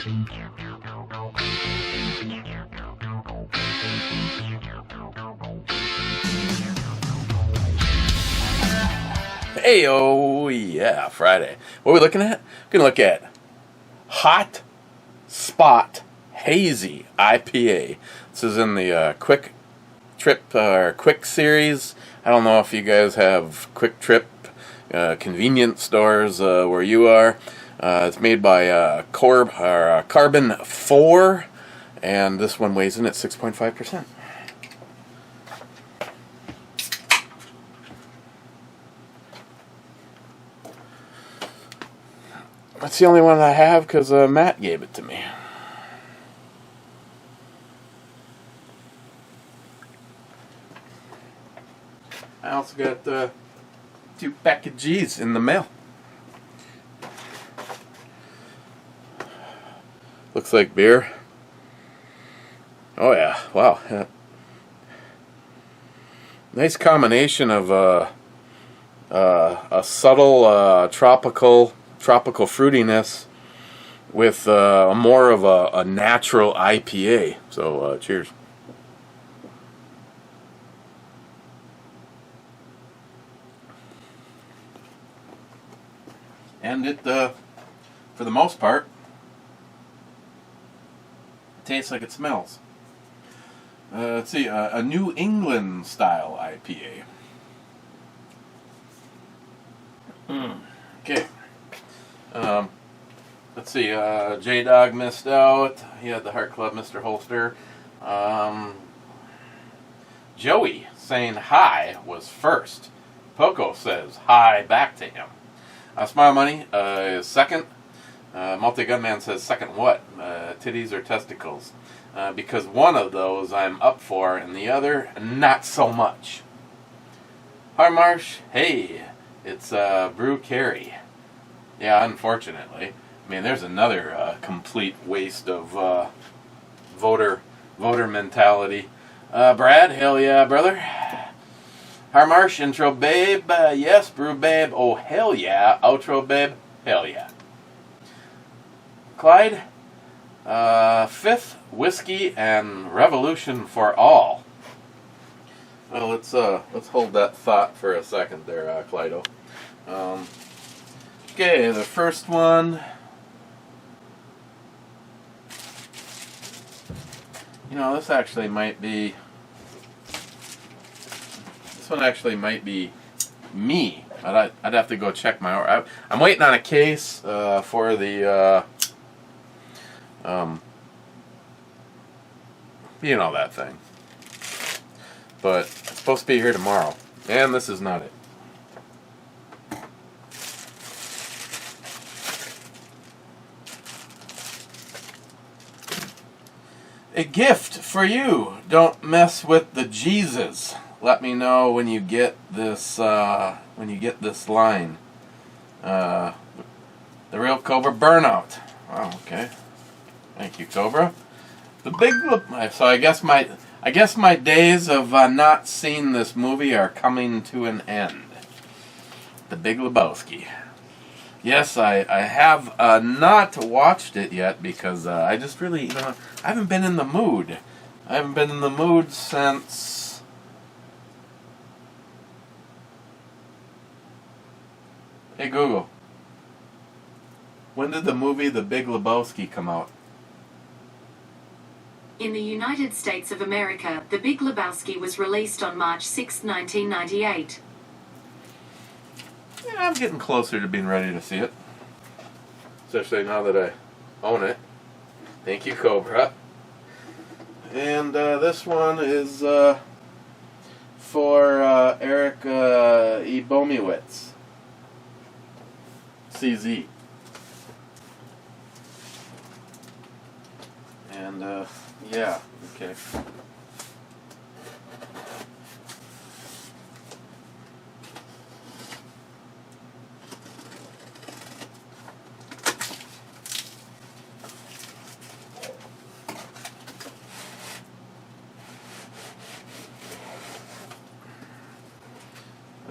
Hey, oh yeah, Friday. What are we looking at? We're going to look at Hotspot Hazy IPA. This is in the Quick Trip or Quick series. I don't know if you guys have Quick Trip convenience stores where you are. It's made by Carbon 4, and this one weighs in at 6.5%. That's the only one I have because Matt gave it to me. I also got 2 packages in the mail. Looks like beer. Oh yeah, wow. Nice combination of a subtle tropical fruitiness with more of a natural IPA. So cheers. And it, for the most part, tastes like it smells. Let's see, a New England style IPA. Okay. Let's see, J-Dog missed out. He had the Heart Club, Mr. Holster. Joey saying hi was first. Poco says hi back to him. Smile Money is second. Multi-Gunman says second what? Titties or testicles? Because one of those I'm up for and the other not so much. Harmarsh, hey, it's Brew Carey. Yeah, unfortunately. I mean, there's another complete waste of voter mentality. Brad, hell yeah, brother. Harmarsh, intro babe, yes, brew babe, oh hell yeah. Outro babe, hell yeah. Clyde, fifth, whiskey and revolution for all. Well, let's hold that thought for a second there, Clydo. Okay, the first one. You know, this actually might be. This one actually might be me. I'd have to go check my order. I'm waiting on a case for the. You know that thing. But it's supposed to be here tomorrow, and this is not it. A gift for you. Don't mess with the Jesus. Let me know when you get this. When you get this line. The Real Cobra Burnout. Oh, okay. Thank you, Cobra. The Big. So I guess my days of not seeing this movie are coming to an end. The Big Lebowski. Yes, I have not watched it yet because I just really, I haven't been in the mood. I haven't been in the mood since. Hey Google. When did the movie The Big Lebowski come out? In the United States of America, The Big Lebowski was released on March 6, 1998. Yeah, I'm getting closer to being ready to see it. Especially now that I own it. Thank you, Cobra. And this one is for Eric Ebomowitz. CZ. And, yeah, okay.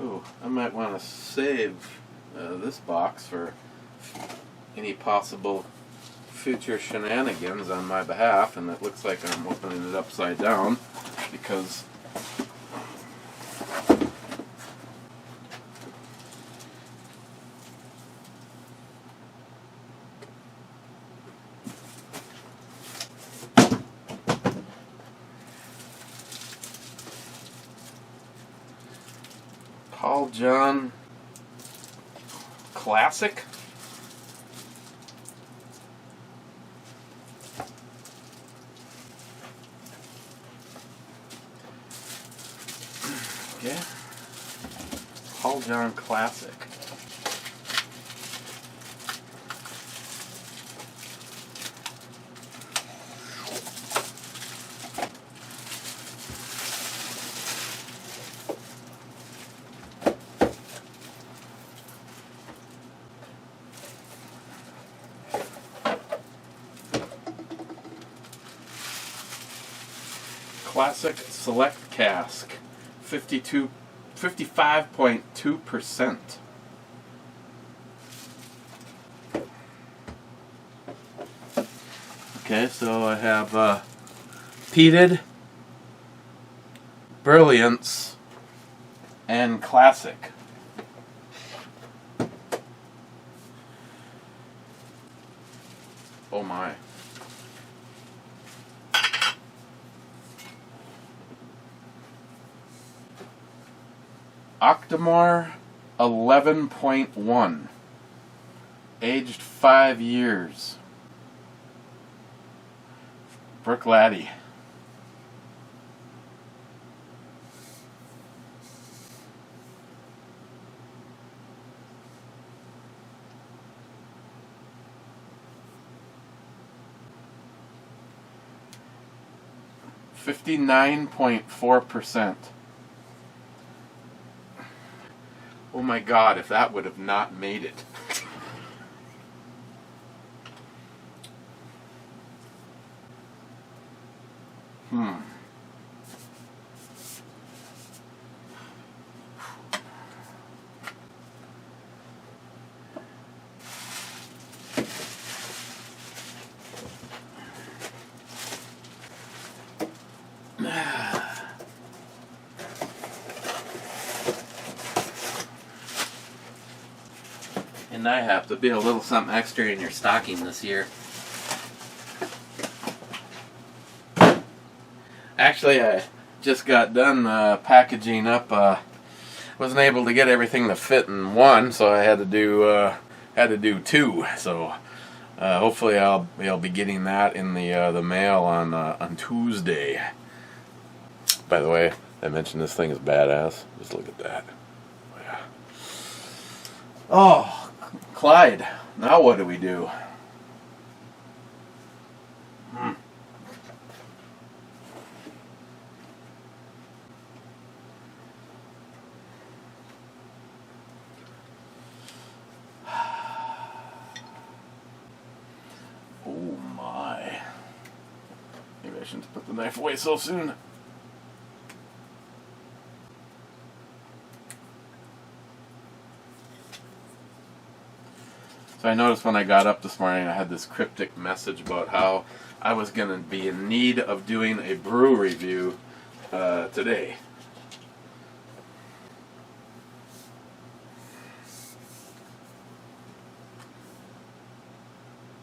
Ooh, I might want to save this box for any possible future shenanigans on my behalf, and it looks like I'm opening it upside down because Paul John Classic. Okay. Paul John Classic. Classic Select Cask, 55.2%. Okay, so I have peated, brilliance, and classic. Oh my. Octomore 11.1, aged 5 years. Brook Laddie. %59.4%. Oh my God, if that would have not made it. And I have to be a little something extra in your stocking this year. Actually, I just got done packaging up. Wasn't able to get everything to fit in one, so I had to do two. So hopefully I'll be getting that in the mail on Tuesday. By the way, I mentioned this thing is badass. Just look at that. Yeah. Oh, Clyde. Now what do we do? Oh my. Maybe I shouldn't put the knife away so soon. So I noticed when I got up this morning I had this cryptic message about how I was going to be in need of doing a brew review today.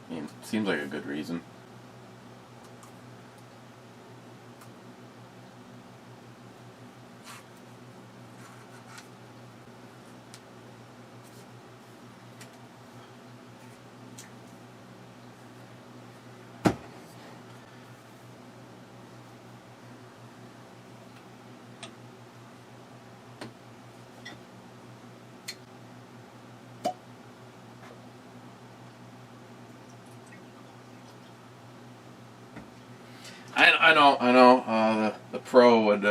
I mean, seems like a good reason. I know. The pro would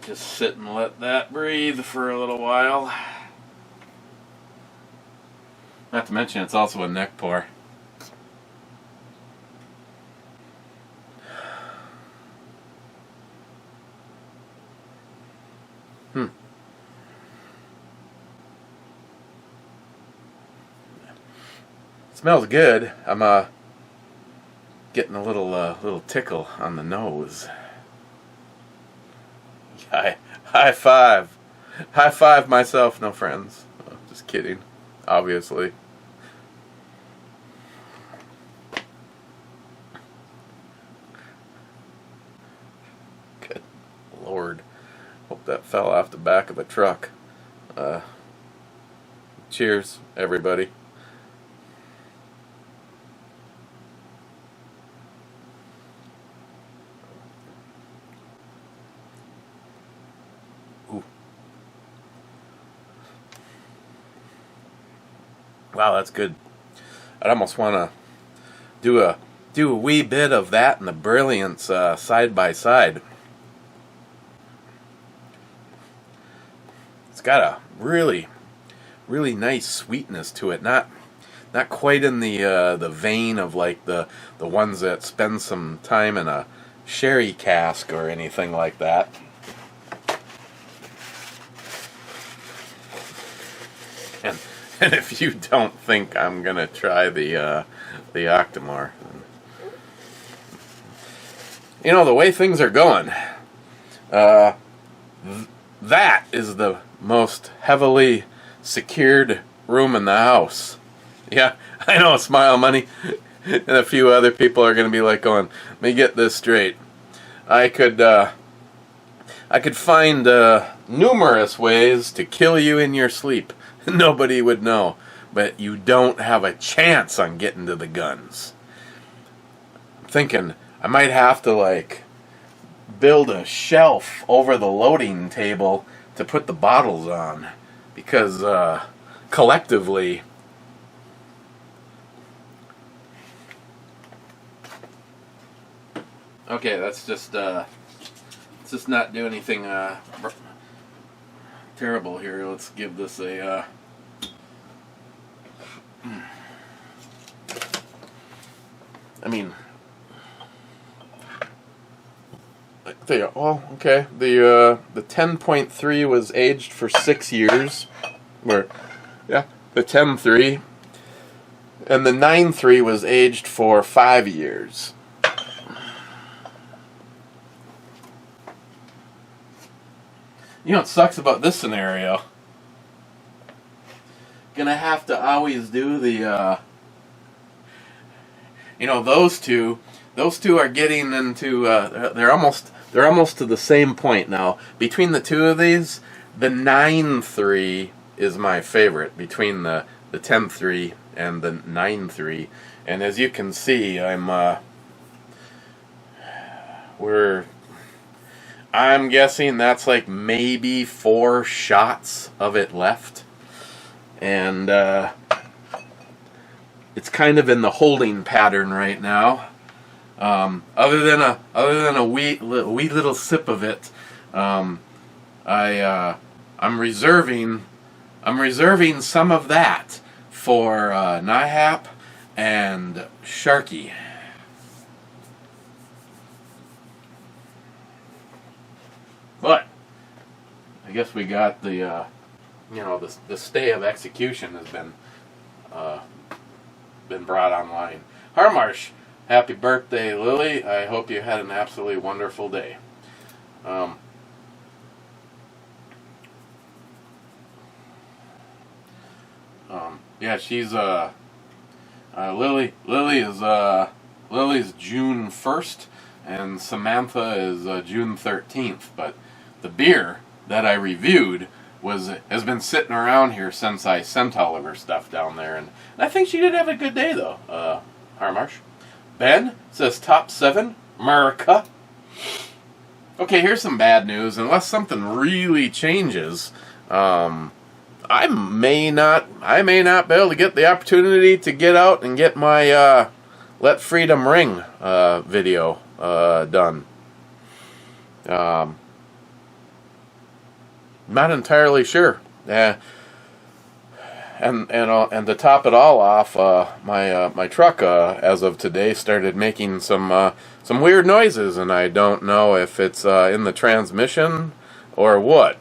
just sit and let that breathe for a little while. Not to mention, it's also a neck pour. Smells good. I'm getting a little tickle on the nose. High five. High five myself, no friends. Oh, just kidding, obviously. Good Lord. Hope that fell off the back of a truck. Cheers, everybody. Wow, that's good. I'd almost want to do a wee bit of that and the Brilliance side by side. It's got a really nice sweetness to it. Not quite in the vein of like the ones that spend some time in a sherry cask or anything like that. And if you don't think I'm gonna try the Octomore, you know, the way things are going, that is the most heavily secured room in the house. Yeah, I know, Smile Money, and a few other people are gonna be like going, "Let me get this straight. I could find numerous ways to kill you in your sleep. Nobody would know, but you don't have a chance on getting to the guns." I'm thinking I might have to like build a shelf over the loading table to put the bottles on, because collectively okay, let's just not do anything terrible here. Let's give this a I mean, there. Oh, okay. The 10.3 was aged for 6 years, or yeah, the 10.3, and the 9.3 was aged for 5 years. You know what sucks about this scenario? Gonna have to always do the, you know, those two are getting into, they're almost to the same point now. Between the two of these, the 9.3 is my favorite between the 10.3 and the 9.3. And as you can see, I'm guessing that's like maybe 4 shots of it left, and it's kind of in the holding pattern right now. Other than a wee little sip of it, I'm reserving some of that for Nihap and Sharky. But I guess we got the the stay of execution has been brought online. Harmarsh, happy birthday, Lily. I hope you had an absolutely wonderful day. Yeah, she's Lily is Lily's June 1st, and Samantha is June 13th. But the beer that I reviewed has been sitting around here since I sent all of her stuff down there, and I think she did have a good day though. Harmarsh. Ben says top 7, America. Okay, here's some bad news. Unless something really changes, I may not be able to get the opportunity to get out and get my Let Freedom Ring video done. Not entirely sure. And to top it all off, my truck as of today started making some weird noises, and I don't know if it's in the transmission or what.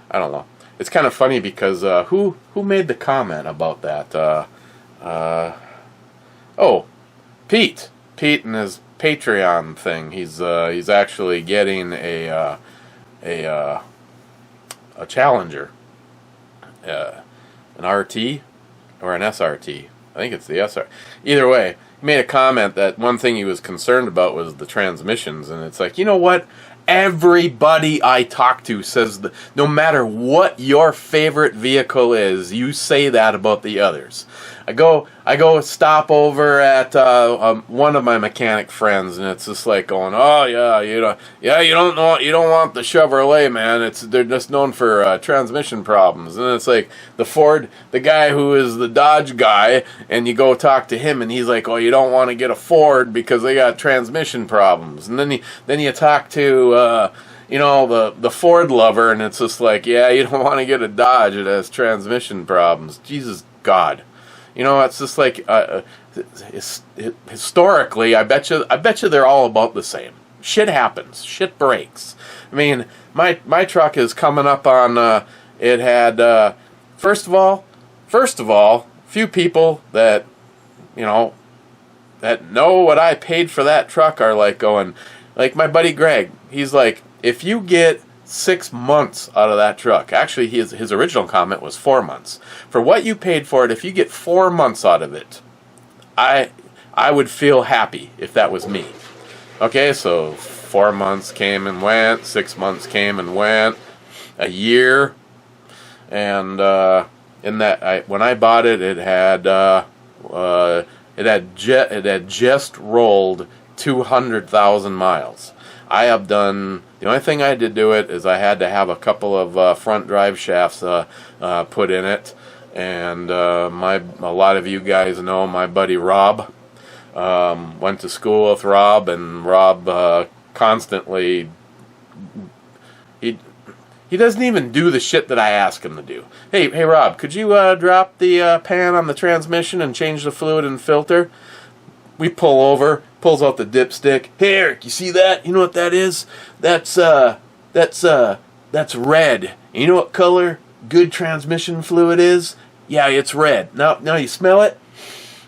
I don't know. It's kind of funny because who made the comment about that? Oh, Pete and his Patreon thing. He's actually getting a Challenger, an RT or an SRT. I think it's the SR. Either way, he made a comment that one thing he was concerned about was the transmissions, and it's like, you know what? Everybody I talk to says that no matter what your favorite vehicle is, you say that about the others. I go stop over at one of my mechanic friends, and it's just like going, oh yeah, you don't want the Chevrolet, man. They're just known for transmission problems. And it's like the Ford, the guy who is the Dodge guy, and you go talk to him, and he's like, oh, you don't want to get a Ford because they got transmission problems. And then you talk to the Ford lover, and it's just like, yeah, you don't want to get a Dodge, it has transmission problems. Jesus God. It's just like historically, I bet you they're all about the same. Shit happens. Shit breaks. I mean, my truck is coming up on. It had first of all, few people that that know what I paid for that truck are like going, like my buddy Greg. He's like, if you get 6 months out of that truck. Actually, his original comment was 4 months. For what you paid for it, if you get 4 months out of it, I would feel happy if that was me. Okay, so 4 months came and went, 6 months came and went, a year, and when I bought it, it had just rolled 200,000 miles. I have done. The only thing I had to do it is I had to have a couple of front drive shafts put in it, and a lot of you guys know my buddy Rob. Went to school with Rob, and Rob constantly he doesn't even do the shit that I ask him to do. Hey Rob, could you drop the pan on the transmission and change the fluid and filter? We pull over, pulls out the dipstick. Hey Eric, you see that? You know what that is? That's red. You know what color good transmission fluid is? Yeah, it's red. Now you smell it?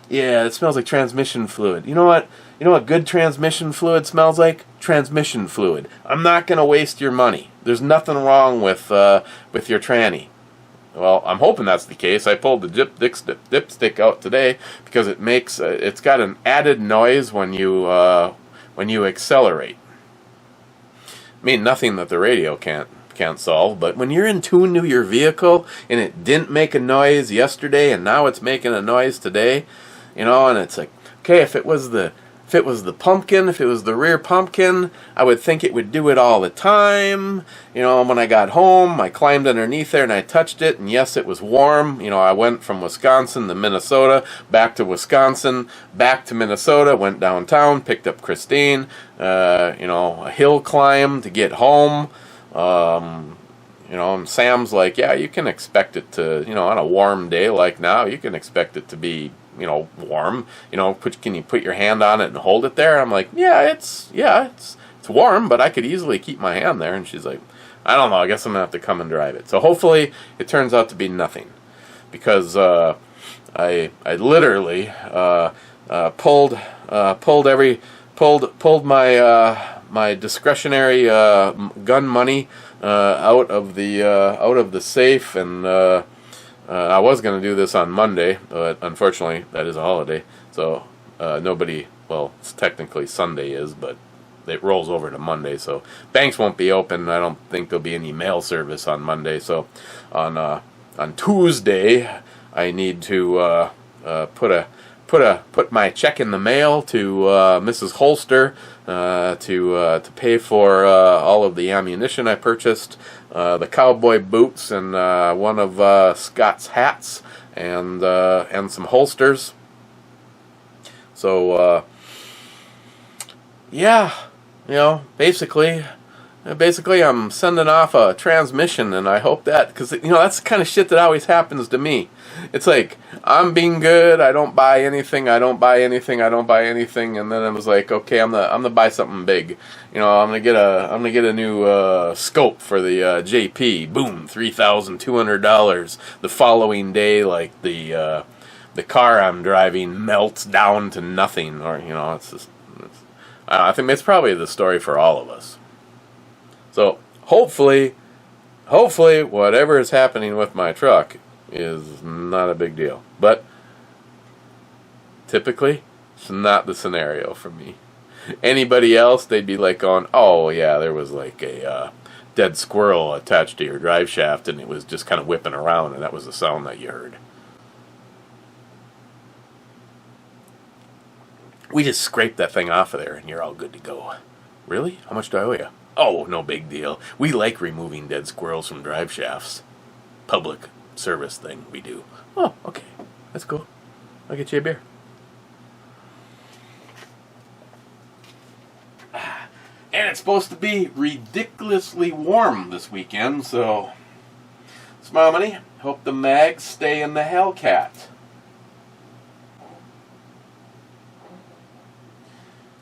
Yeah, it smells like transmission fluid. You know what good transmission fluid smells like? Transmission fluid. I'm not gonna waste your money. There's nothing wrong with your tranny. Well, I'm hoping that's the case. I pulled the dipstick out today because it makes it's got an added noise when you accelerate. I mean, nothing that the radio can't solve, but when you're in tune to your vehicle and it didn't make a noise yesterday and now it's making a noise today, and it's like, okay, if it was the pumpkin, if it was the rear pumpkin, I would think it would do it all the time. When I got home, I climbed underneath there and I touched it, and yes, it was warm. I went from Wisconsin to Minnesota, back to Wisconsin, back to Minnesota, went downtown, picked up Christine, a hill climb to get home. And Sam's like, yeah, you can expect it to, on a warm day like now, you can expect it to be warm. Can you put your hand on it and hold it there? I'm like, it's warm, but I could easily keep my hand there. And she's like, I don't know, I guess I'm gonna have to come and drive it. So hopefully it turns out to be nothing, because I literally pulled my discretionary gun money out of the safe, and I was going to do this on Monday, but unfortunately that is a holiday, so nobody, well, it's technically Sunday is, but it rolls over to Monday, so banks won't be open. I don't think there'll be any mail service on Monday, so on Tuesday I need to put my check in the mail to Mrs. Holster to pay for all of the ammunition I purchased, the cowboy boots, and one of Scott's hats, and some holsters. So basically I'm sending off a transmission, and I hope that, because that's the kind of shit that always happens to me. It's like, I'm being good, I don't buy anything, and then I was like, okay, I'm gonna buy something big. I'm gonna get a new scope for the JP. Boom, $3,200. The following day, like the the car I'm driving melts down to nothing, or it's just. I think that's probably the story for all of us. So hopefully, whatever is happening with my truck is not a big deal. But typically, it's not the scenario for me. Anybody else, they'd be like going, oh yeah, there was like a dead squirrel attached to your drive shaft and it was just kind of whipping around and that was the sound that you heard. We just scraped that thing off of there and you're all good to go. Really? How much do I owe you? Oh, no big deal. We like removing dead squirrels from drive shafts. Public service thing we do. Oh, okay. That's cool. I'll get you a beer. And it's supposed to be ridiculously warm this weekend, so smile money. Hope the mags stay in the Hellcat.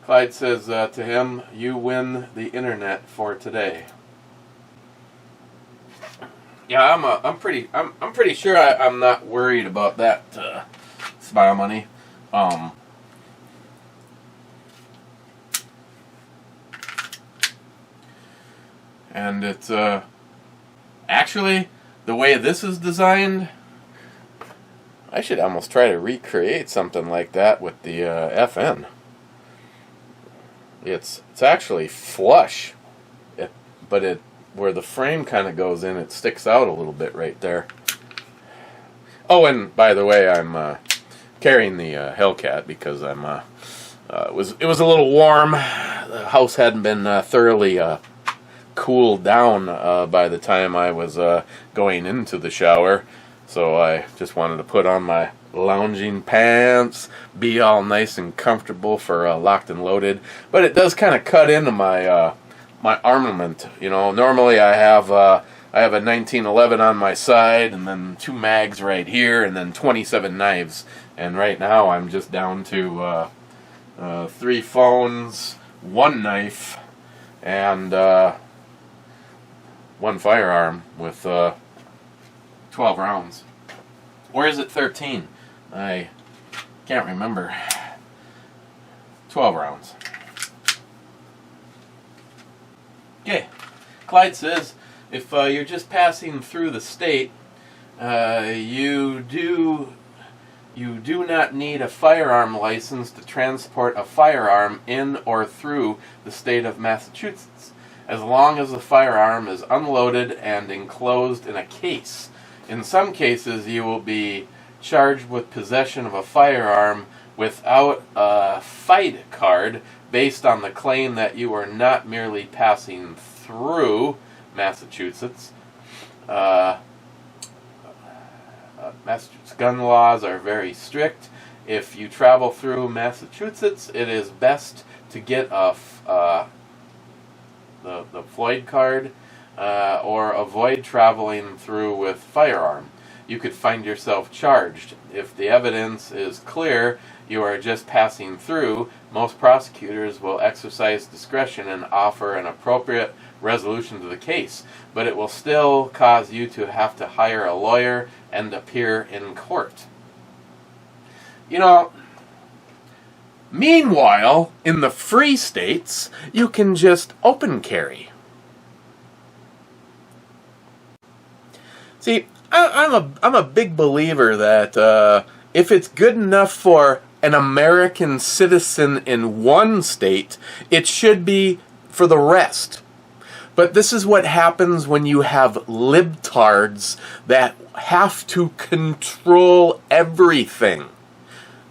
Clyde says to him, "You win the internet for today." Yeah, I'm pretty sure I'm not worried about that. Smile money. And it's actually the way this is designed. I should almost try to recreate something like that with the FN. It's actually flush, but where the frame kind of goes in, it sticks out a little bit right there. Oh, and by the way, I'm carrying the Hellcat because I'm it was a little warm. The house hadn't been thoroughly cooled down by the time I was going into the shower, so I just wanted to put on my lounging pants, be all nice and comfortable for locked and loaded. But it does kind of cut into my my armament. Normally I have a 1911 on my side, and then 2 mags right here, and then 27 knives. And right now I'm just down to 3 phones, 1 knife, and 1 firearm with 12 rounds. Or is it 13? I can't remember. 12 rounds. Okay. Clyde says, if you're just passing through the state, you do not need a firearm license to transport a firearm in or through the state of Massachusetts, as long as the firearm is unloaded and enclosed in a case. In some cases, you will be charged with possession of a firearm without a FIDE card based on the claim that you are not merely passing through Massachusetts. Massachusetts gun laws are very strict. If you travel through Massachusetts, it is best to get the Floyd card or avoid traveling through with firearm. You could find yourself charged. If the evidence is clear you are just passing through, most prosecutors will exercise discretion and offer an appropriate resolution to the case, but it will still cause you to have to hire a lawyer and appear in court. Meanwhile, in the free states, you can just open carry. See, I'm a big believer that if it's good enough for an American citizen in one state, it should be for the rest. But this is what happens when you have libtards that have to control everything.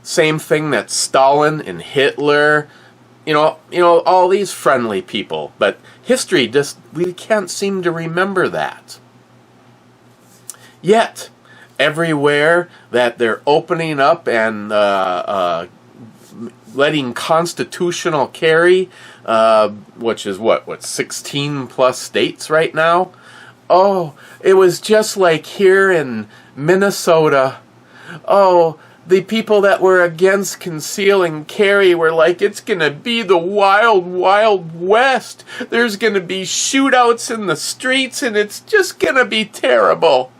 Same thing that Stalin and Hitler, all these friendly people. But history we can't seem to remember that. Yet, everywhere that they're opening up and letting constitutional carry, which is what 16 plus states right now. Oh, it was just like here in Minnesota. Oh, the people that were against conceal and carry were like, it's going to be the wild, wild west. There's going to be shootouts in the streets, and it's just going to be terrible.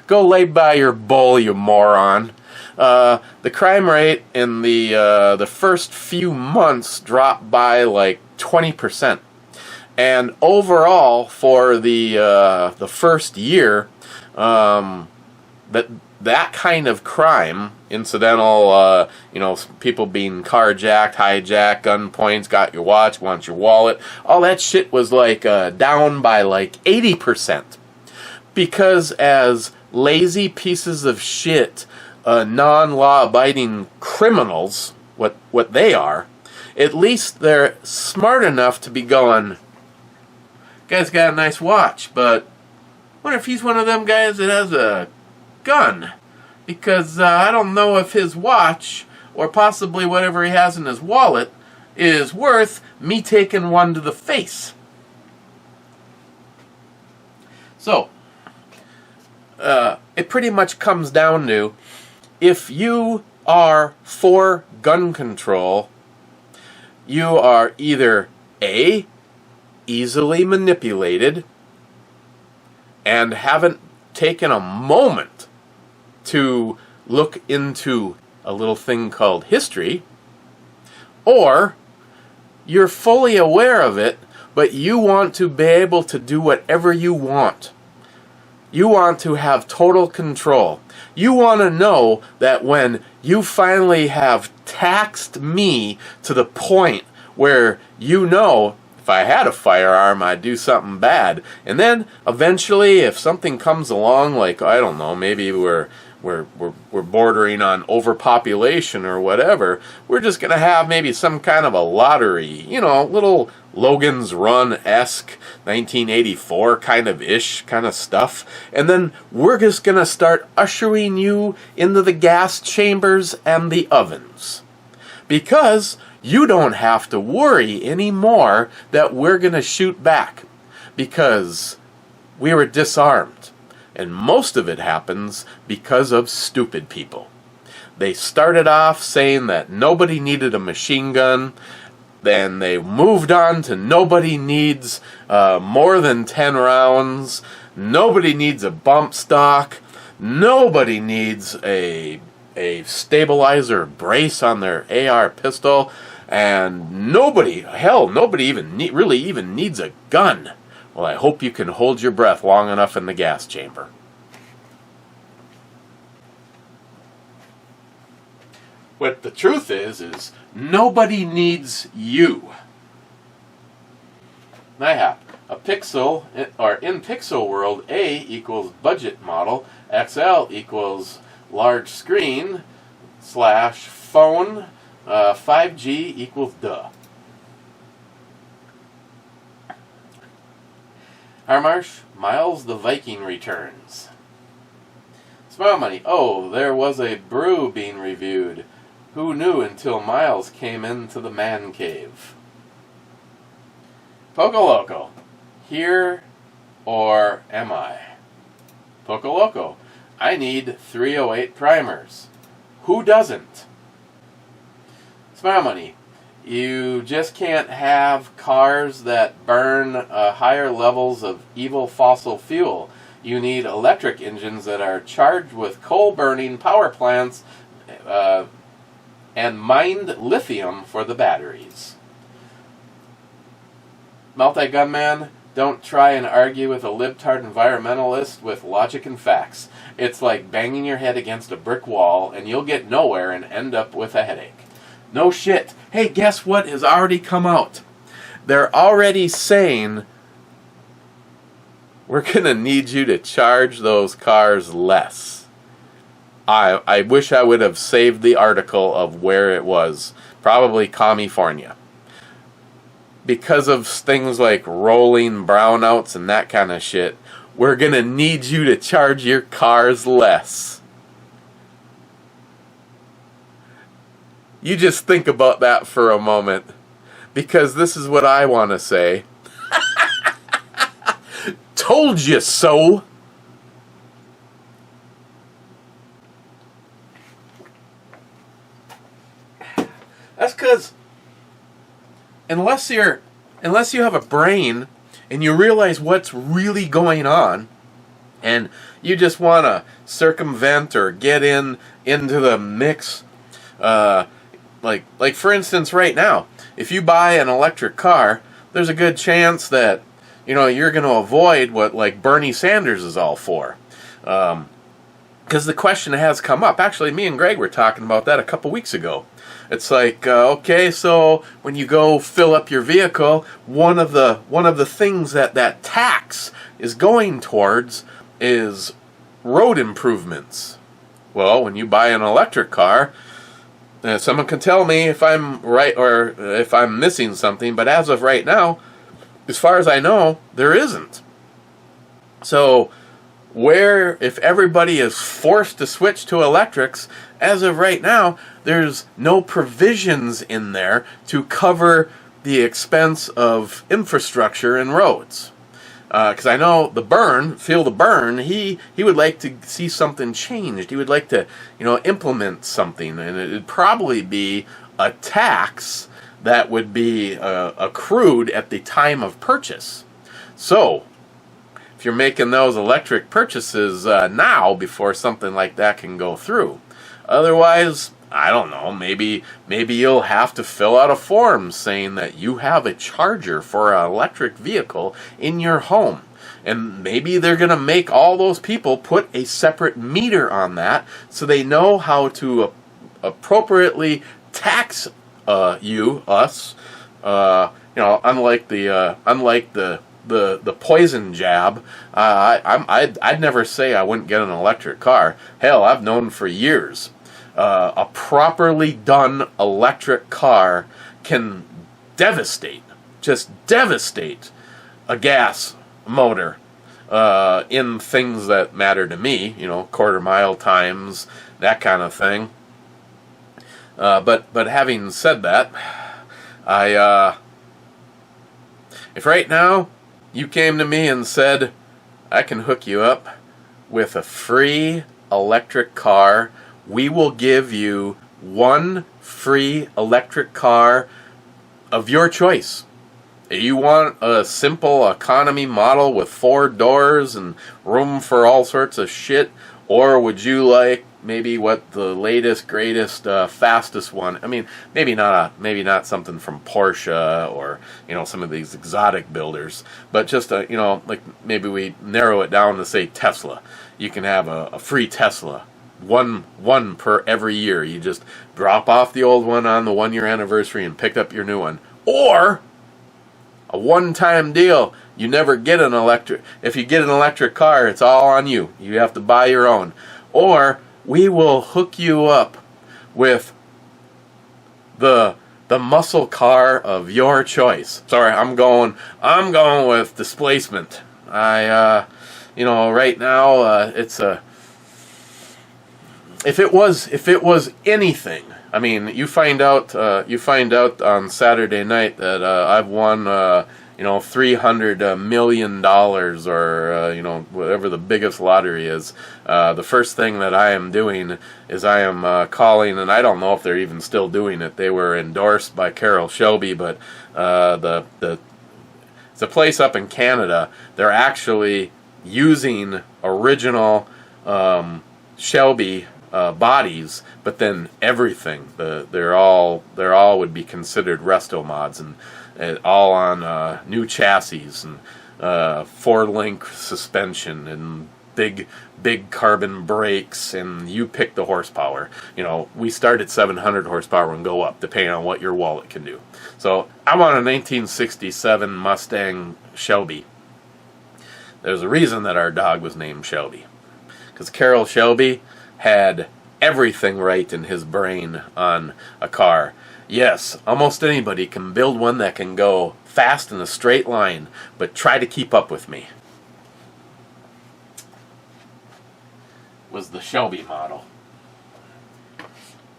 Go lay by your bowl, you moron. the crime rate in the first few months dropped by like 20%. And overall, for the first year, that kind of crime, incidental, people being carjacked, hijacked, gunpoints, got your watch, want your wallet, all that shit was like down by like 80%. Because as lazy pieces of shit, non-law-abiding criminals, what they are, at least they're smart enough to be going, guy's got a nice watch, but I wonder if he's one of them guys that has a gun. Because I don't know if his watch, or possibly whatever he has in his wallet, is worth me taking one to the face. So, it pretty much comes down to, if you are for gun control, you are either A, easily manipulated, and haven't taken a moment to look into a little thing called history, or you're fully aware of it, but you want to be able to do whatever you want. You want to have total control. You want to know that when you finally have taxed me to the point where you know, if I had a firearm, I'd do something bad. And then eventually, if something comes along, like, I don't know, maybe we're bordering on overpopulation or whatever, we're just going to have maybe some kind of a lottery, little Logan's Run-esque 1984 kind of stuff. And then we're just going to start ushering you into the gas chambers and the ovens. Because you don't have to worry anymore that we're going to shoot back. Because we were disarmed. And most of it happens because of stupid people. They started off saying that nobody needed a machine gun. Then they moved on to nobody needs more than 10 rounds. Nobody needs a bump stock. Nobody needs a stabilizer brace on their AR pistol. And nobody even really even needs a gun. Well, I hope you can hold your breath long enough in the gas chamber. What the truth is nobody needs you. Mayhap, a pixel, or in pixel world, A equals budget model, XL equals large screen, / phone, 5G equals duh. Harmarsh, Miles the Viking returns. Smile Money, oh, there was a brew being reviewed. Who knew until Miles came into the man cave? Poco Loco, here or am I? Poco Loco, I need 308 primers. Who doesn't? Smile Money, you just can't have cars that burn higher levels of evil fossil fuel. You need electric engines that are charged with coal-burning power plants and mined lithium for the batteries. Multi-Gunman, don't try and argue with a libtard environmentalist with logic and facts. It's like banging your head against a brick wall and you'll get nowhere and end up with a headache. No shit. Hey, guess what has already come out? They're already saying we're going to need you to charge those cars less. I wish I would have saved the article of where it was. Probably California. Because of things like rolling brownouts and that kind of shit, we're going to need you to charge your cars less. You just think about that for a moment. Because this is what I want to say. Told you so! That's because unless you have a brain and you realize what's really going on, and you just want to circumvent or get into the mix. Like for instance, right now, if you buy an electric car, there's a good chance that you're going to avoid what like Bernie Sanders is all for. Because the question has come up. Actually, me and Greg were talking about that a couple weeks ago. It's like, okay, so when you go fill up your vehicle, one of the things that tax is going towards is road improvements. Well, when you buy an electric car, someone can tell me if I'm right or if I'm missing something, but as of right now, as far as I know, there isn't. So, if everybody is forced to switch to electrics, as of right now, there's no provisions in there to cover the expense of infrastructure and roads. Because I know Phil the Burn, he would like to see something changed. He would like to, implement something, and it'd probably be a tax that would be accrued at the time of purchase. So, if you're making those electric purchases now before something like that can go through. Otherwise, I don't know, maybe you'll have to fill out a form saying that you have a charger for an electric vehicle in your home. And maybe they're going to make all those people put a separate meter on that so they know how to appropriately tax us. Unlike the poison jab, I'd never say I wouldn't get an electric car. Hell, I've known for years. A properly done electric car can just devastate a gas motor in things that matter to me, quarter mile times, that kind of thing. But having said that, if right now you came to me and said, I can hook you up with a free electric car, we will give you one free electric car of your choice. You want a simple economy model with 4 doors and room for all sorts of shit, or would you like maybe what the latest, greatest, fastest one? I mean, maybe not something from Porsche or some of these exotic builders, but just like maybe we narrow it down to say Tesla. You can have a free Tesla, one per every year. You just drop off the old one on the 1-year anniversary and pick up your new one, or a one-time deal. You never get an electric. If you get an electric car, it's all on you. You have to buy your own. Or we will hook you up with the muscle car of your choice. Sorry, I'm going with displacement. Right now it's a. If it was anything, I mean, you find out on Saturday night that I've won $300 million or whatever the biggest lottery is. The first thing that I am doing is I am calling, and I don't know if they're even still doing it. They were endorsed by Carroll Shelby, but it's a place up in Canada. They're actually using original Shelby bodies, but then everything they're all would be considered resto mods, and all on new chassis and 4-link suspension and big carbon brakes, and you pick the horsepower. We start at 700 horsepower and go up depending on what your wallet can do. So I want a 1967 Mustang Shelby. There's a reason that our dog was named Shelby, because Carroll Shelby had everything right in his brain on a car. Yes, almost anybody can build one that can go fast in a straight line, but try to keep up with me. Was the Shelby model.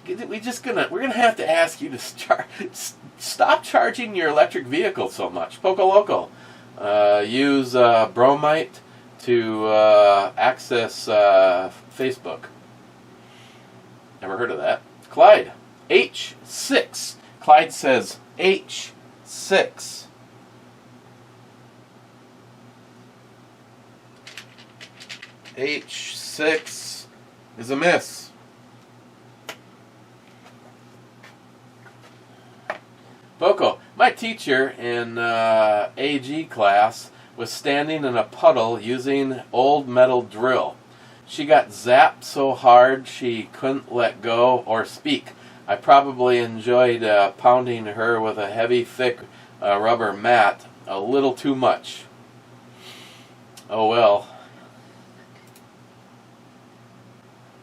We're gonna have to ask you to stop charging your electric vehicle so much. Poco Loco. Use bromite to access Facebook. Never heard of that. Clyde, H6. Clyde says H6. H6 is a miss. Boko, my teacher in AG class was standing in a puddle using old metal drill. She got zapped so hard she couldn't let go or speak. I probably enjoyed pounding her with a heavy, thick rubber mat a little too much. Oh well.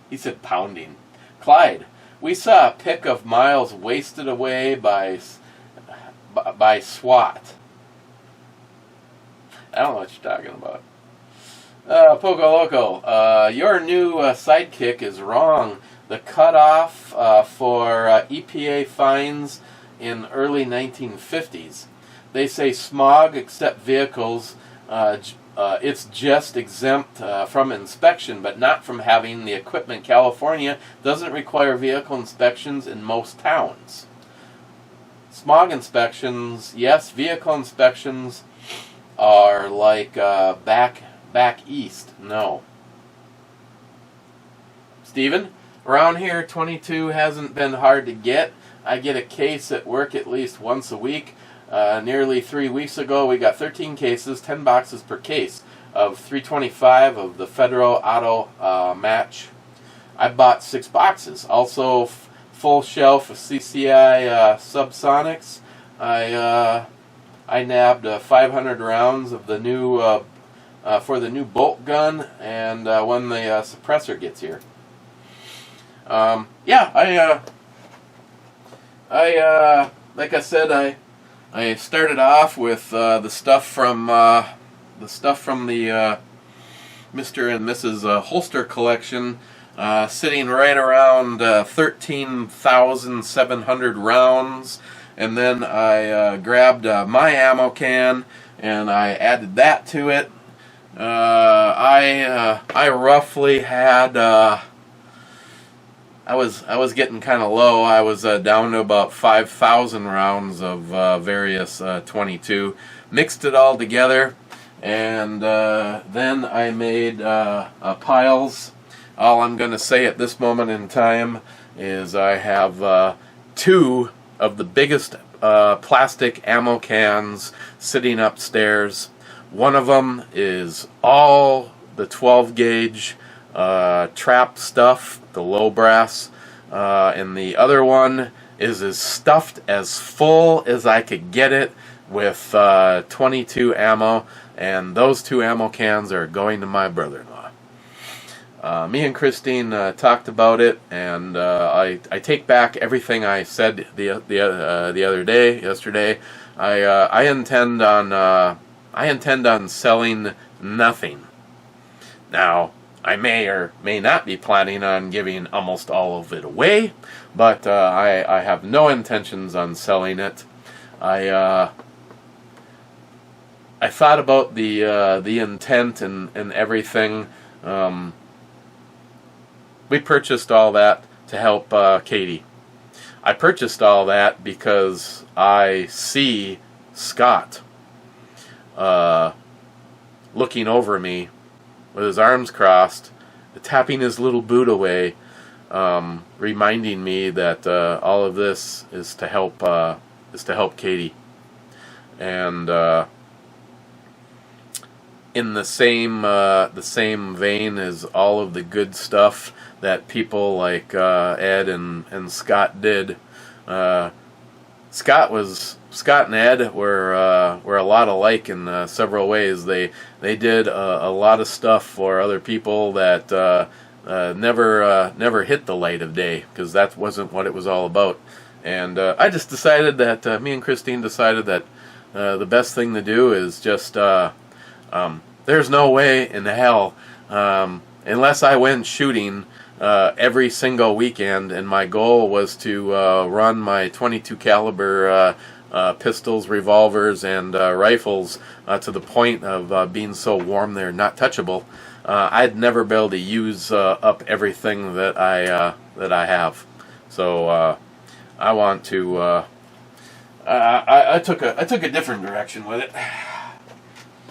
He said pounding. Clyde, we saw a pic of Miles wasted away by SWAT. I don't know what you're talking about. Poco Loco, your new sidekick is wrong. The cutoff for EPA fines in early 1950s. They say smog except vehicles, it's just exempt from inspection, but not from having the equipment. California doesn't require vehicle inspections in most towns. Smog inspections, yes. Vehicle inspections are like back east. No. Steven, around here 22 hasn't been hard to get. I get a case at work at least once a week. Nearly 3 weeks ago we got 13 cases, 10 boxes per case of 325 of the Federal Auto Match. I bought 6 boxes. Also full shelf of CCI Subsonics. I nabbed 500 rounds of the new for the new bolt gun, and when the suppressor gets here. Yeah, I like I said, I started off with the stuff from the Mr. and Mrs. Holster collection, sitting right around 13,700 rounds, and then I grabbed my ammo can and I added that to it. I roughly had I was getting kind of low. I was down to about 5,000 rounds of various 22. Mixed it all together, and then I made piles. All I'm going to say at this moment in time is I have 2 of the biggest plastic ammo cans sitting upstairs. One of them is all the 12 gauge trap stuff, the low brass, and the other one is as stuffed as full as I could get it with 22 ammo, and those 2 ammo cans are going to my brother-in-law. Me and Christine talked about it, and I take back everything I said the other day, yesterday. I intend on selling nothing. Now, I may or may not be planning on giving almost all of it away, but I have no intentions on selling it. I thought about the intent and everything. We purchased all that to help Katie. I purchased all that because I see Scott looking over me with his arms crossed, tapping his little boot away, reminding me that all of this is to help Katie. And in the same vein as all of the good stuff that people like Ed and Scott did. Scott and Ed were a lot alike in several ways. They did a lot of stuff for other people that never hit the light of day, because that wasn't what it was all about. And I just decided that me and Christine decided that the best thing to do is just there's no way in hell unless I went shooting every single weekend, and my goal was to run my 22 caliber pistols, revolvers, and rifles to the point of being so warm they're not touchable. I'd never be able to use up everything that I have. So I want to. I took a different direction with it.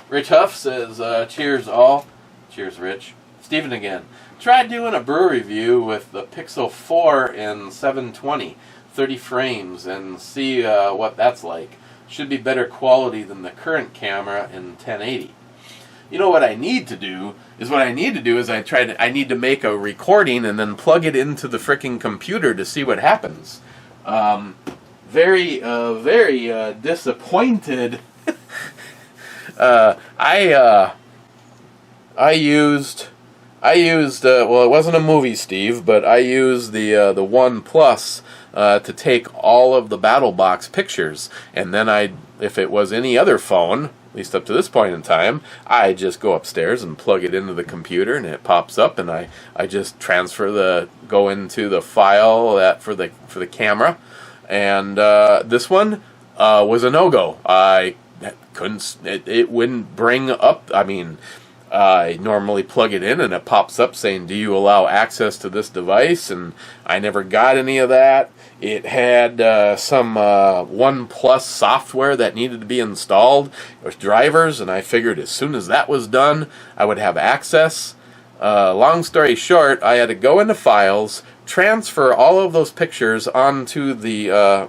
Rich Huff says, "Cheers all." Cheers, Rich. Steven again. Tried doing a brewery review with the Pixel 4 in 720, 30 frames, and see what that's like. Should be better quality than the current camera in 1080. You know what I need to do is I need to make a recording and then plug it into the frickin' computer to see what happens. Very disappointed. I used well, it wasn't a movie, Steve, but I used the One Plus to take all of the Battle Box pictures, and then if it was any other phone, at least up to this point in time, I just go upstairs and plug it into the computer, and it pops up, and I just go into the file for the camera, and this one was a no-go. I couldn't. It wouldn't bring up. I mean, I normally plug it in, and it pops up saying, "Do you allow access to this device?" And I never got any of that. It had some OnePlus software that needed to be installed with drivers, and I figured as soon as that was done, I would have access. Long story short, I had to go into Files, transfer all of those pictures onto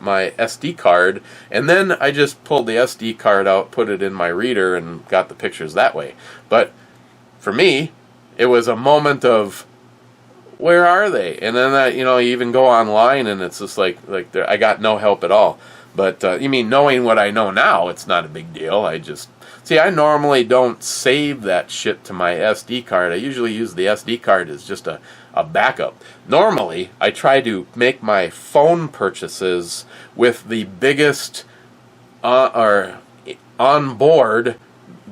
my SD card, and then I just pulled the SD card out, put it in my reader, and got the pictures that way. But for me, it was a moment of, where are they? And then you even go online, and it's just like I got no help at all. But you mean, knowing what I know now, it's not a big deal. I normally don't save that shit to my SD card. I usually use the SD card as just a backup. Normally, I try to make my phone purchases with the biggest or on-board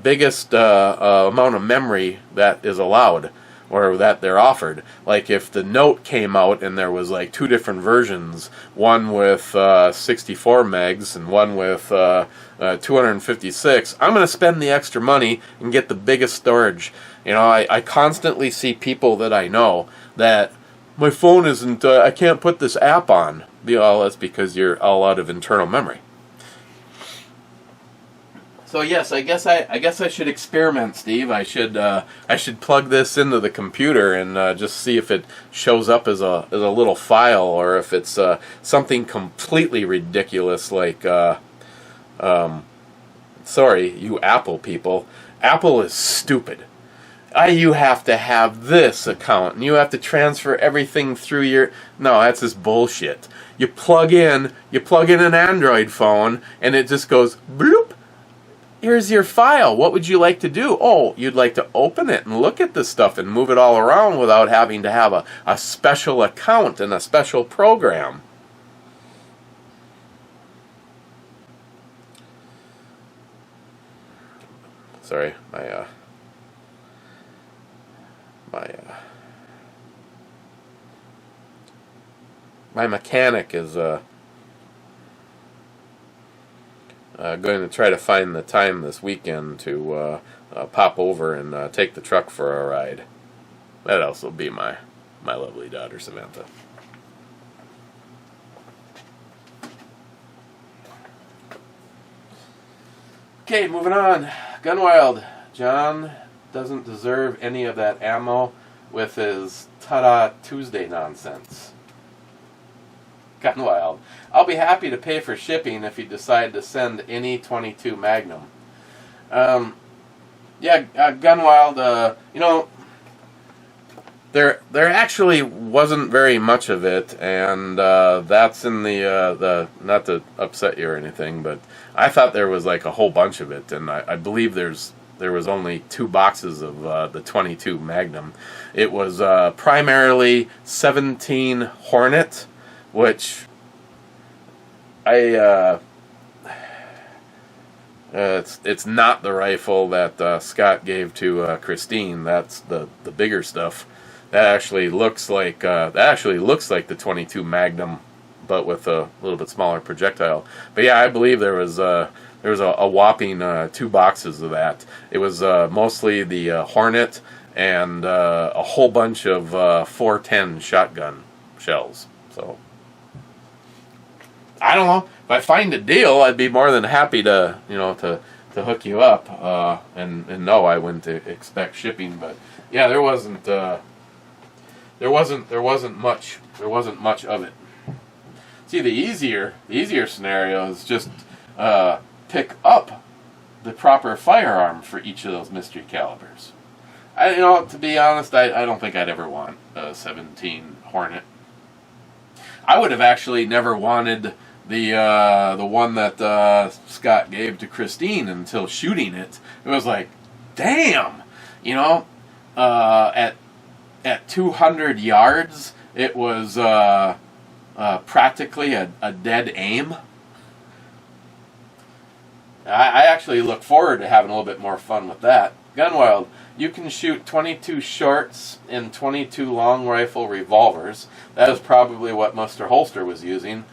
biggest amount of memory that is allowed, or that they're offered. Like if the Note came out and there was like two different versions, one with 64 megs and one with 256, I'm going to spend the extra money and get the biggest storage. I constantly see people that I know that my phone isn't, I can't put this app on. That's because you're all out of internal memory. So yes, I guess I should experiment, Steve. I should plug this into the computer and just see if it shows up as a little file, or if it's something completely ridiculous like sorry, you Apple people. Apple is stupid. You have to have this account, and you have to transfer everything through your... No, that's just bullshit. You plug in an Android phone, and it just goes bloop. Here's your file. What would you like to do? Oh, you'd like to open it and look at this stuff and move it all around without having to have a special account and a special program. Sorry, my mechanic is going to try to find the time this weekend to pop over and take the truck for a ride. That also be my lovely daughter, Samantha. Okay, moving on. Gunwild. John doesn't deserve any of that ammo with his Ta-Da Tuesday nonsense. Gunwild. I'll be happy to pay for shipping if you decide to send any 22 Magnum. Gunwild, there actually wasn't very much of it, and that's in the not to upset you or anything, but I thought there was like a whole bunch of it, and I believe there was only 2 boxes of the 22 Magnum. It was primarily 17 Hornet, which it's not the rifle that Scott gave to Christine. That's the bigger stuff. That actually looks like the 22 Magnum, but with a little bit smaller projectile. But yeah, I believe there was a whopping 2 boxes of that. It was mostly the Hornet and a whole bunch of 410 shotgun shells. So I don't know. If I find a deal, I'd be more than happy to hook you up. And no, I wouldn't expect shipping, but yeah, there wasn't much of it. See, the easier scenario is just pick up the proper firearm for each of those mystery calibers. To be honest, I don't think I'd ever want a 17 Hornet. I would have actually never wanted the one that Scott gave to Christine until shooting it. It was like, damn, at 200 yards, it was practically a dead aim. I actually look forward to having a little bit more fun with that. Gunwild, you can shoot 22 shorts in 22 long rifle revolvers. That is probably what Mr. Holster was using.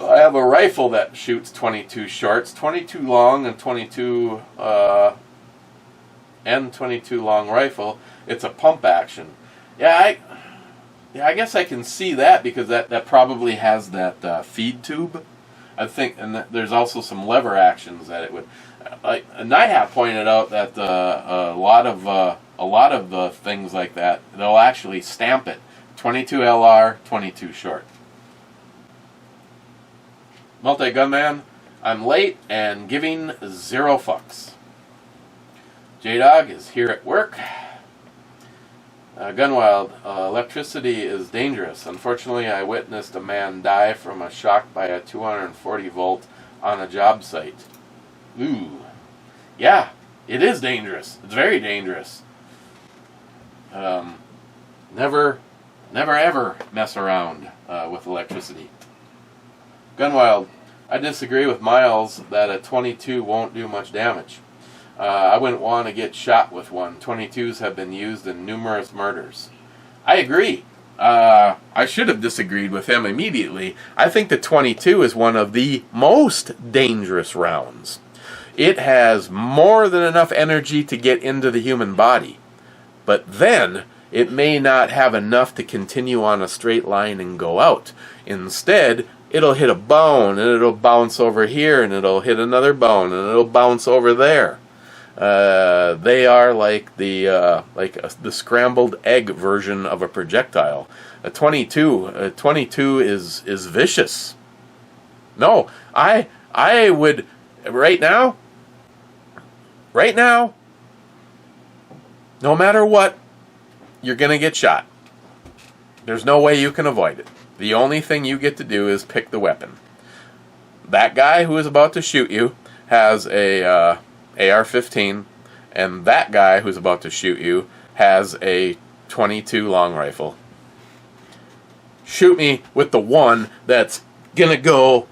I have a rifle that shoots 22 shorts, 22 long and 22 long rifle. It's a pump action. I guess I can see that because that probably has that feed tube. I think, and there's also some lever actions that it would. Like Nihat pointed out that a lot of things like that, they'll actually stamp it 22 LR, 22 short. Multi-Gunman, I'm late and giving 0 fucks. J-Dog is here at work. Gunwild, electricity is dangerous. Unfortunately, I witnessed a man die from a shock by a 240 volt on a job site. Ooh. Yeah, it is dangerous. It's very dangerous. Never ever mess around with electricity. Gunwild, I disagree with Miles that a 22 won't do much damage. I wouldn't want to get shot with one. 22s have been used in numerous murders. I agree. I should have disagreed with him immediately. I think the 22 is one of the most dangerous rounds. It has more than enough energy to get into the human body. But then, it may not have enough to continue on a straight line and go out. Instead, it'll hit a bone, and it'll bounce over here, and it'll hit another bone, and it'll bounce over there. They are like the scrambled egg version of a projectile. A 22 is vicious. No, I would right now, no matter what, you're gonna get shot. There's no way you can avoid it. The only thing you get to do is pick the weapon. That guy who is about to shoot you has a AR-15, and that guy who's about to shoot you has a 22 long rifle. Shoot me with the one that's gonna go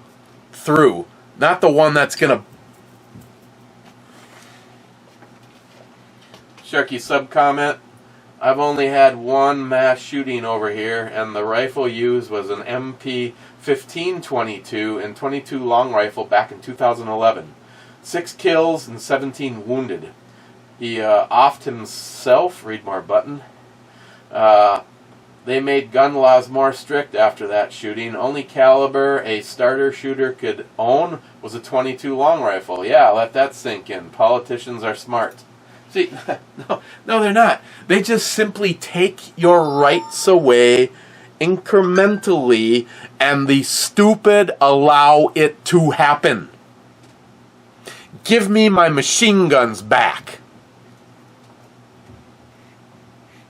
through, not the one that's gonna. Sharky sub comment. I've only had one mass shooting over here, and the rifle used was an MP-1522 and 22 long rifle back in 2011. 6 kills and 17 wounded. He offed himself, read more button. They made gun laws more strict after that shooting. Only caliber a starter shooter could own was a 22 long rifle. Yeah, let that sink in. Politicians are smart. See, no, they're not. They just simply take your rights away incrementally, and the stupid allow it to happen. Give me my machine guns back.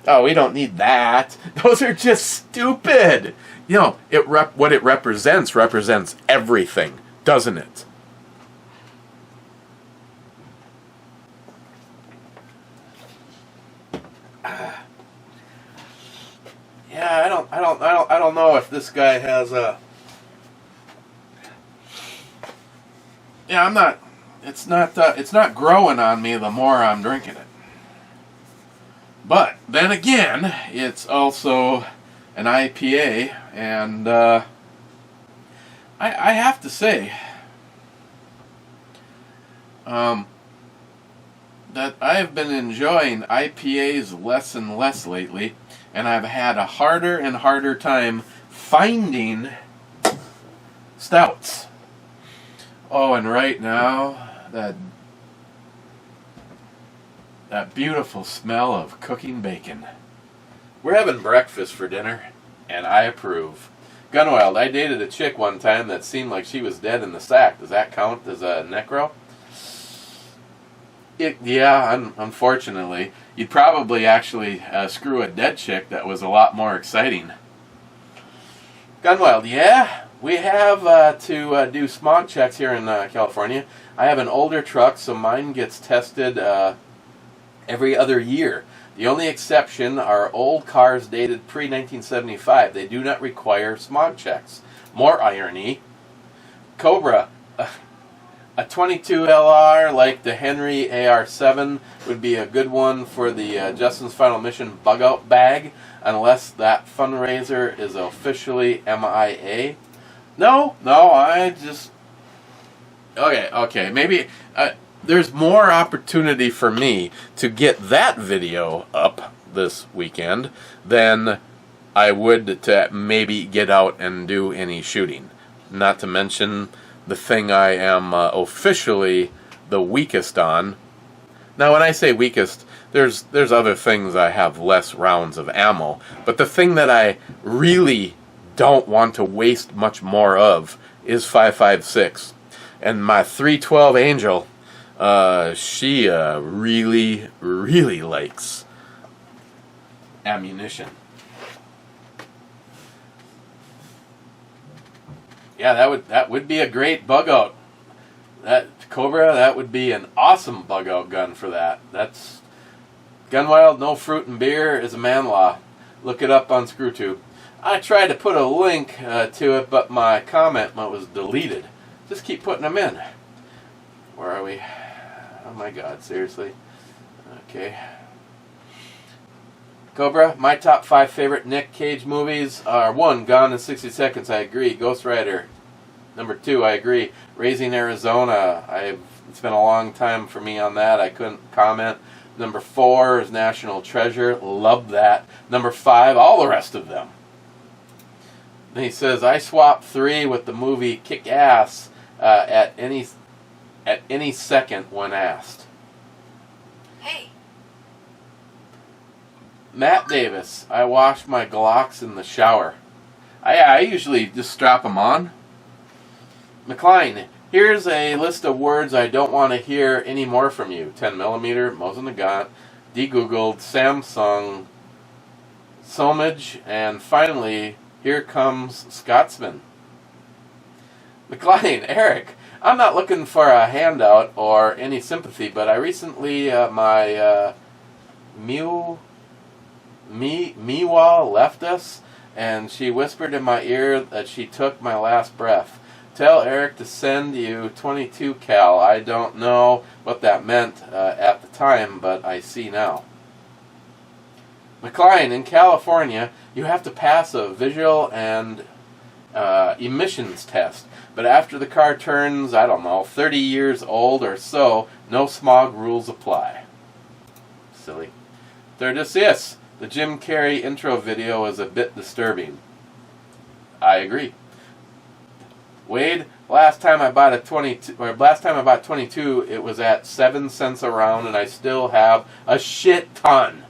Oh, we don't need that. Those are just stupid. What it represents everything, doesn't it? Yeah, I don't know if this guy has a. Yeah, I'm not. It's not growing on me the more I'm drinking it. But then again, it's also an IPA, and I have to say that I've been enjoying IPAs less and less lately, and I've had a harder and harder time finding stouts. Oh, and right now, that That beautiful smell of cooking bacon. We're having breakfast for dinner, and I approve. Gunwild, I dated a chick one time that seemed like she was dead in the sack. Does that count as a necro? Yeah, unfortunately. You'd probably actually screw a dead chick that was a lot more exciting. Gunwild, yeah, we have to do smog checks here in California. I have an older truck, so mine gets tested every other year. The only exception are old cars dated pre-1975. They do not require smog checks. More irony. Cobra, a 22 LR like the Henry AR7 would be a good one for the Justin's Final Mission bug out bag, unless that fundraiser is officially MIA. No, I just... Okay, maybe... there's more opportunity for me to get that video up this weekend than I would to maybe get out and do any shooting. Not to mention the thing I am officially the weakest on. Now, when I say weakest, there's other things I have less rounds of ammo, but the thing that I really don't want to waste much more of is 5.56. And my 312 Angel, she really, really likes ammunition. Yeah, that would be a great bug out. That Cobra, that would be an awesome bug out gun for that. That's Gunwild, no fruit and beer is a man law. Look it up on ScrewTube. I tried to put a link to it, but my comment was deleted. Just keep putting them in. Where are we? Oh my God, seriously. Okay. Cobra, my top 5 favorite Nick Cage movies are 1, Gone in 60 Seconds, I agree. Ghost Rider. Number 2, I agree. Raising Arizona. It's been a long time for me on that. I couldn't comment. Number 4 is National Treasure. Love that. Number 5, all the rest of them. And he says, I swapped 3 with the movie Kick Ass at any second when asked. Hey. Matt Davis, I wash my Glocks in the shower. I usually just strap them on. McLean, here's a list of words I don't want to hear any more from you. 10mm, Mosin Nagant, de-googled, Samsung, Somage, and finally, here comes Scotsman. McLean, Eric, I'm not looking for a handout or any sympathy, but I recently, my Miwa left us, and she whispered in my ear that she took my last breath. Tell Eric to send you 22 cal. I don't know what that meant at the time, but I see now. McLean, in California, you have to pass a visual and emissions test. But after the car turns, I don't know, 30 years old or so, no smog rules apply. Silly. Third, the Jim Carrey intro video is a bit disturbing. I agree. Wade, last time I bought 22, it was at 7 cents a round, and I still have a shit ton.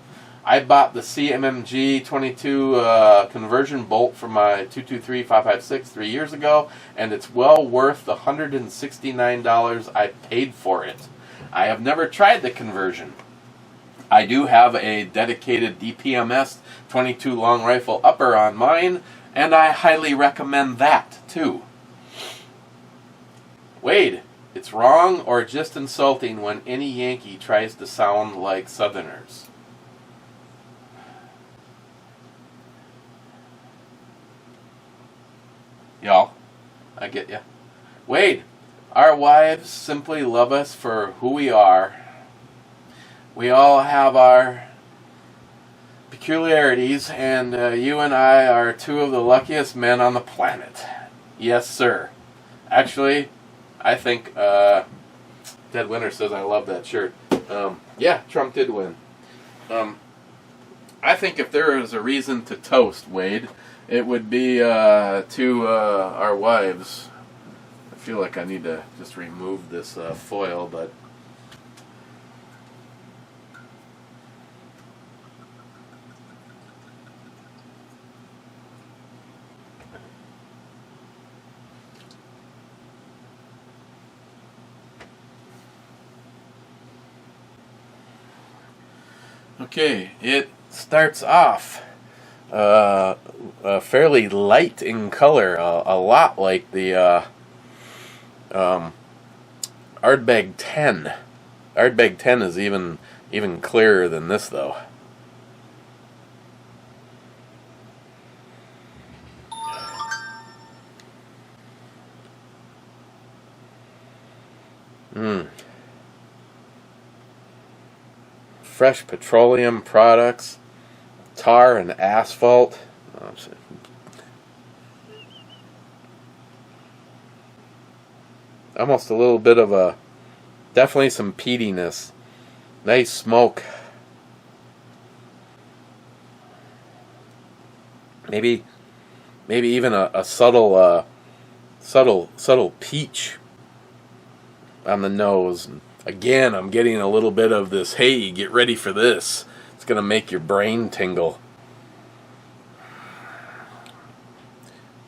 I bought the CMMG 22 conversion bolt for my 223 5.56 3 years ago, and it's well worth the $169 I paid for it. I have never tried the conversion. I do have a dedicated DPMS 22 long rifle upper on mine, and I highly recommend that too. Wade, it's wrong or just insulting when any Yankee tries to sound like Southerners. Y'all, I get ya. Wade, our wives simply love us for who we are. We all have our peculiarities, and you and I are 2 of the luckiest men on the planet. Yes, sir. Actually, I think Dead Winter says I love that shirt. Yeah, Trump did win. I think if there was a reason to toast, Wade, it would be to our wives. I feel like I need to just remove this foil, but Okay, it starts off fairly light in color, a lot like the Ardbeg 10. Ardbeg 10 is even clearer than this, though. Fresh petroleum products, tar and asphalt. Almost a little bit of definitely some peatiness. Nice smoke. Maybe even a subtle peach on the nose. Again, I'm getting a little bit of this, hey, get ready for this. It's going to make your brain tingle.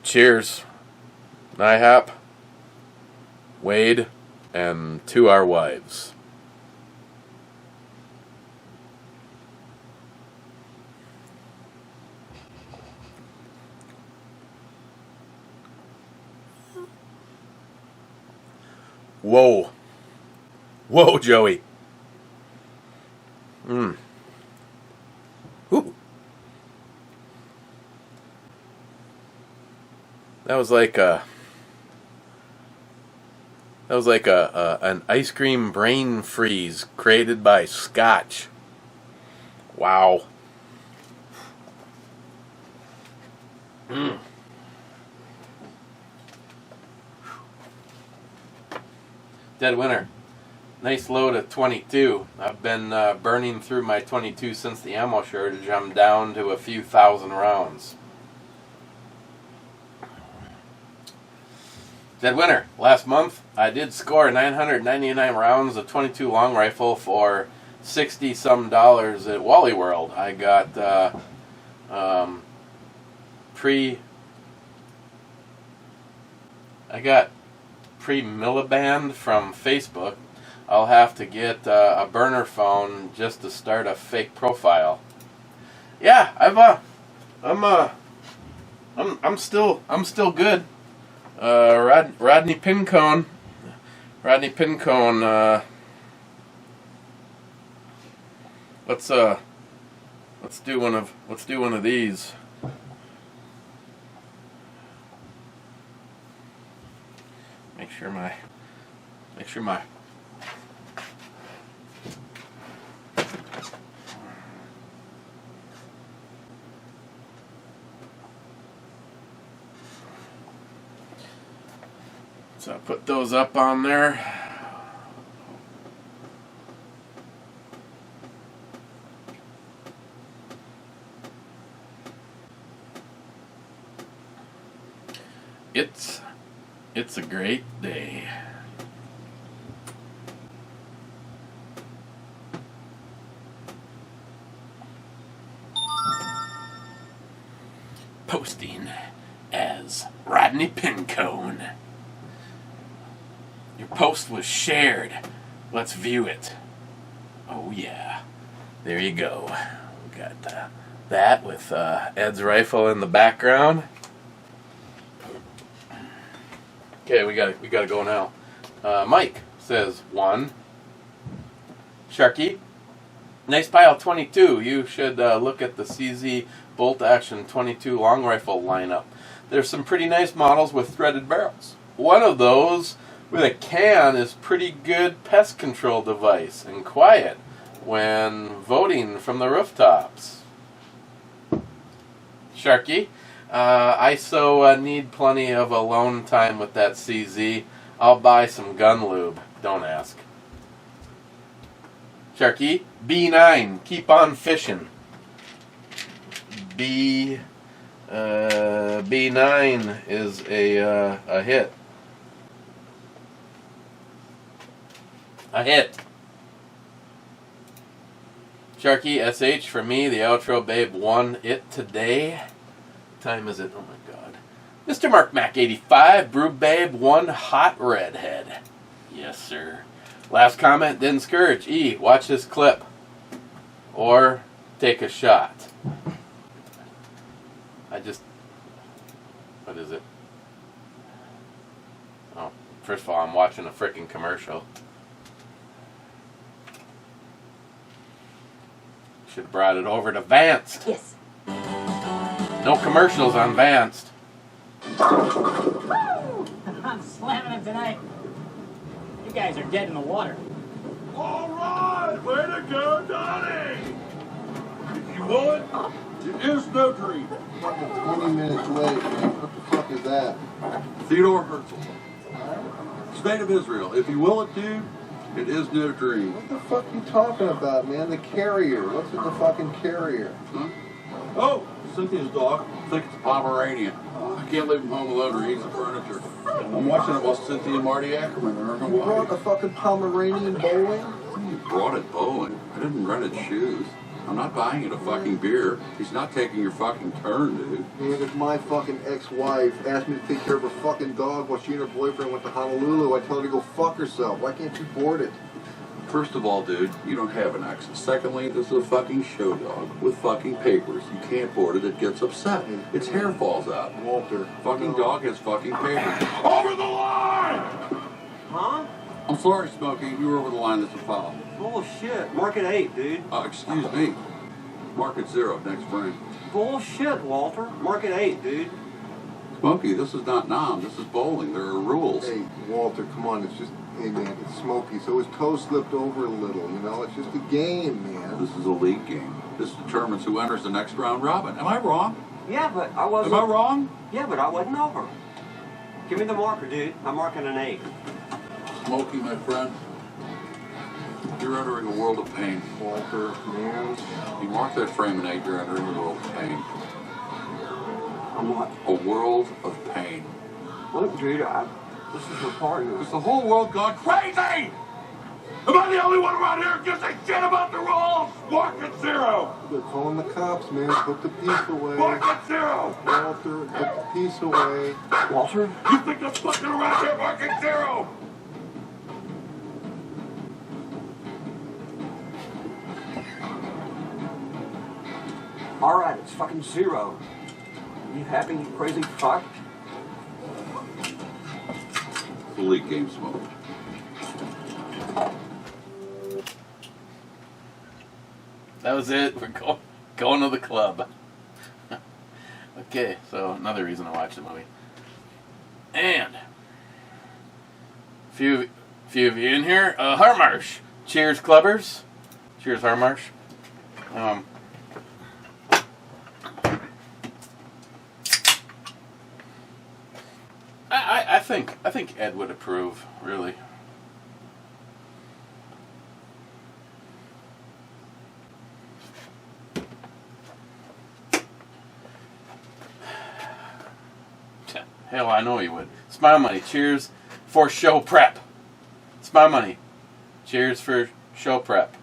Cheers. NIHAP, Wade, and to our wives. Whoa. Whoa, Joey. Ooh. That was like an ice cream brain freeze created by Scotch. Wow. Dead winter. Nice load of 22. I've been burning through my 22 since the ammo shortage. I'm down to a few thousand rounds. Dead winter. Last month, I did score 999 rounds of 22 long rifle for $60-some at Wally World. I got pre-milliband from Facebook. I'll have to get a burner phone just to start a fake profile. Yeah, I'm still good. Rodney Pincone. Let's do one of these. Make sure my So I put those up on there. It's a great day. Posting as Rodney Pincone. Your post was shared. Let's view it. Oh yeah. There you go. We got that with Ed's rifle in the background. Okay, we got to go now. Mike says 1. Sharky, nice pile 22. You should look at the CZ bolt action 22 long rifle lineup. There's some pretty nice models with threaded barrels. One of those with a can is pretty good pest control device and quiet when voting from the rooftops. Sharky, I need plenty of alone time with that CZ. I'll buy some gun lube. Don't ask. Sharky, B9, keep on fishing. B9 is a hit. A hit. Sharky, SH for me, the outro babe won it today. What time is it? Oh my god. Mr. Mark Mac 85, Brew Babe, 1 hot redhead. Yes, sir. Last comment, didn't scourge. E, watch this clip. Or take a shot. What is it? Oh, first of all, I'm watching a freaking commercial. Should have brought it over to Vanced. Yes. No commercials on Vanced. I'm slamming him tonight. You guys are dead in the water. All right, way to go, Donnie! You would? It is no dream. Fucking 20 minutes late, man. What the fuck is that? Theodore Herzl. State of Israel. If you will it, dude, it is no dream. What the fuck you talking about, man? The carrier. What's in the fucking carrier? Huh? Oh, Cynthia's dog. I think it's a Pomeranian. I can't leave him home alone or he's the furniture. I'm watching it while Cynthia and Marty Ackerman are in You brought Hawaii. a fucking Pomeranian bowling? You brought it bowling. I didn't rent its shoes. I'm not buying it a fucking beer. He's not taking your fucking turn, dude. Man, if my fucking ex-wife asked me to take care of her fucking dog while she and her boyfriend went to Honolulu, I tell her to go fuck herself. Why can't you board it? First of all, dude, you don't have an ex. Secondly, this is a fucking show dog with fucking papers. You can't board it, it gets upset. Its hair falls out. Walter. Fucking no. dog has fucking papers. Over the line! Huh? I'm sorry, Smokey, you were over the line, that's a foul. Bullshit. Market 8, dude. Excuse me. Market 0, next frame. Bullshit, Walter. Market 8, dude. Smokey, this is not Nam, this is bowling. There are rules. Hey, Walter, come on. It's just, hey, man, it's Smokey. So his toe slipped over a little, you know? It's just a game, man. This is a league game. This determines who enters the next round robin. Am I wrong? Yeah, but I wasn't. Am I wrong? Yeah, but I wasn't over. Give me the marker, dude. I'm marking an 8. Smokey, my friend, you're entering a world of pain. Walter, man. You mark that frame and 8, you're entering a world of pain. I'm what? A world of pain. Look, dude, this is your partner. Is the whole world gone crazy? Am I the only one around here who gives a shit about the rules? Market 0! They're calling the cops, man. Put the piece away. Market 0! Walter, put the piece away. Walter? You think I'm fucking around here? Market 0! Alright, it's fucking 0. You happy, you crazy fuck? The league game, Smoke. That was it. We're going to the club. Okay, so another reason to watch the movie. And few of you in here, Harmarsh. Cheers, clubbers. Cheers, Harmarsh. I think Ed would approve, really. Hell, I know he would. It's my money. Cheers for show prep. It's my money. Cheers for show prep.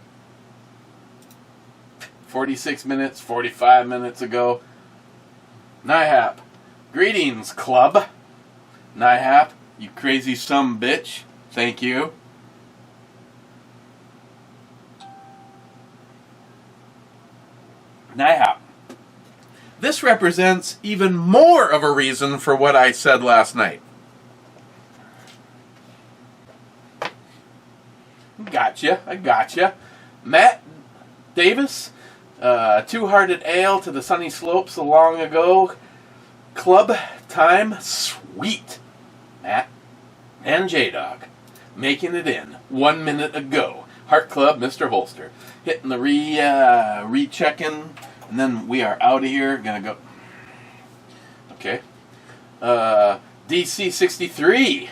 46 minutes, 45 minutes ago. NIHAP. Greetings, club. NIHAP, you crazy bitch. Thank you. NIHAP. This represents even more of a reason for what I said last night. I gotcha. Matt Davis, Two-Hearted Ale to the Sunny Slopes a long ago. Club time, sweet. Matt and J-Dog making it in 1 minute ago. Heart Club, Mr. Holster. Hitting the recheck-in, and then we are out of here. Gonna go. Okay. DC 63.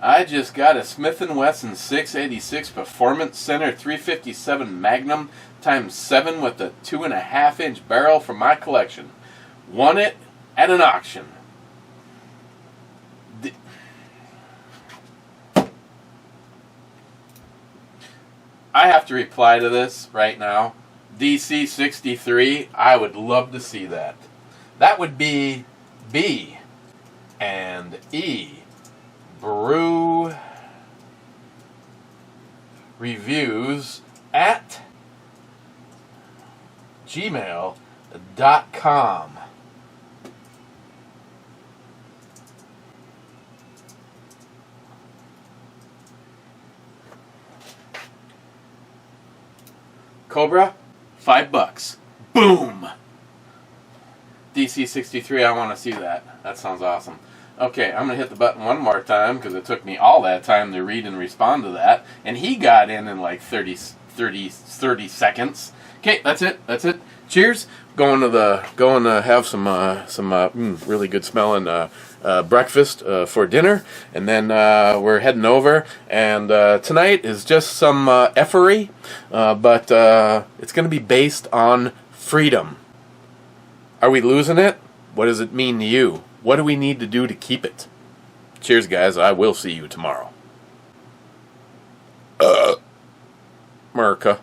I just got a Smith & Wesson 686 Performance Center 357 Magnum ×7 with a 2.5-inch barrel from my collection. Won it at an auction. I have to reply to this right now. DC 63, I would love to see that. That would be B and E Brew Reviews at gmail.com. Cobra, $5. Boom! DC-63, I want to see that. That sounds awesome. Okay, I'm going to hit the button one more time because it took me all that time to read and respond to that. And he got in like 30 seconds. Okay, that's it. That's it. Cheers. Going to have some really good smelling breakfast for dinner, and then we're heading over. And tonight is just some effery, but it's going to be based on freedom. Are we losing it? What does it mean to you? What do we need to do to keep it? Cheers, guys. I will see you tomorrow. America.